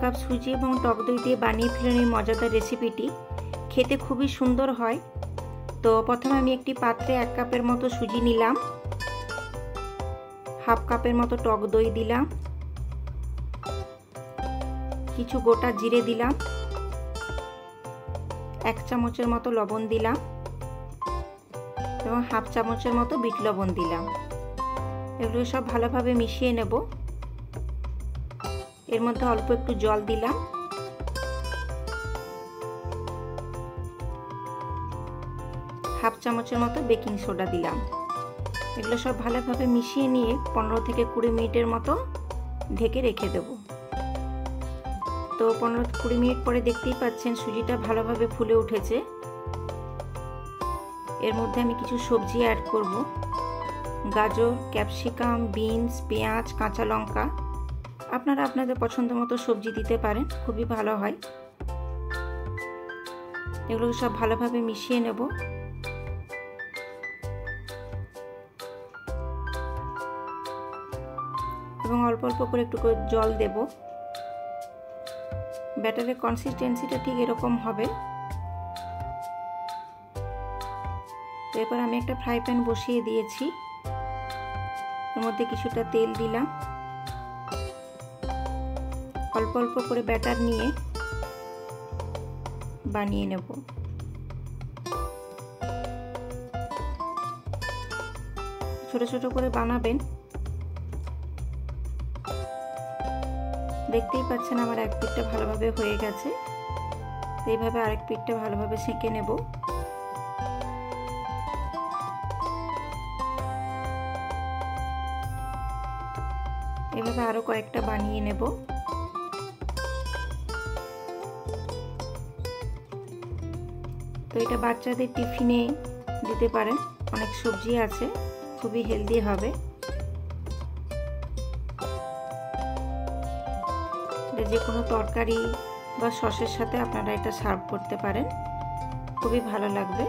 Cup সুজি এবং টক দই দিয়ে বানিয়ে ফেলুন এই মজাদার রেসিপিটি। খেতে খুবই সুন্দর হয়। তো প্রথমে আমি একটি পাত্রে 1 কাপের মতো সুজি নিলাম, হাফ কাপের মতো টক দই দিলাম, কিছু গোটা জিরে দিলাম, 1 চামচের মতো লবণ দিলাম এবং হাফ চামচের মতো বিট লবণ দিলাম। এগুলো সব ভালোভাবে মিশিয়ে নেব। এর মধ্যে অল্প একটু জল দিলাম, হাফ চামচের মতো বেকিং সোডা দিলাম। এগুলো সব ভালোভাবে মিশিয়ে নিয়ে 15 থেকে 20 মিনিটের মতো ঢেকে রেখে দেব। তো 15-20 মিনিট পরে দেখতেই পাচ্ছেন সুজিটা ভালোভাবে ফুলে উঠেছে। এর মধ্যে আমি কিছু সবজি অ্যাড করব, গাজর, ক্যাপসিকাম, বিনস, পেঁয়াজ, কাঁচা লঙ্কা। আপনারা আপনাদের পছন্দ মতো সবজি দিতে পারেন, খুবই ভালো হয়। এগুলো সব ভালোভাবে মিশিয়ে নেব। এবং অল্প অল্প করে একটু করে জল দেব। ব্যাটারের কনসিস্টেন্সিটা ঠিক এরকম হবে। তো এবার আমি একটা ফ্রাই প্যান বসিয়ে দিয়েছি, এর মধ্যে কিছুটা তেল দিলাম। অল্প অল্প করে ব্যাটার নিয়ে বানিয়ে নেব। ছোট ছোট করে বানাবেন। দেখতেই পাচ্ছেন আমার এক পিঠটা ভালোভাবে হয়ে গেছে। তো এইভাবে আরেক পিঠটা ভালোভাবে সেঁকে নেব। এভাবে আরো কয়েকটা বানিয়ে নেব। তো এটা বাচ্চাদের টিফিনে দিতে পারেন, অনেক সবজি আছে, খুবই হেলদি হবে। যে কোনো তরকারি বা সসের সাথে আপনারা এটা সার্ভ করতে পারেন, খুবই ভালো লাগবে।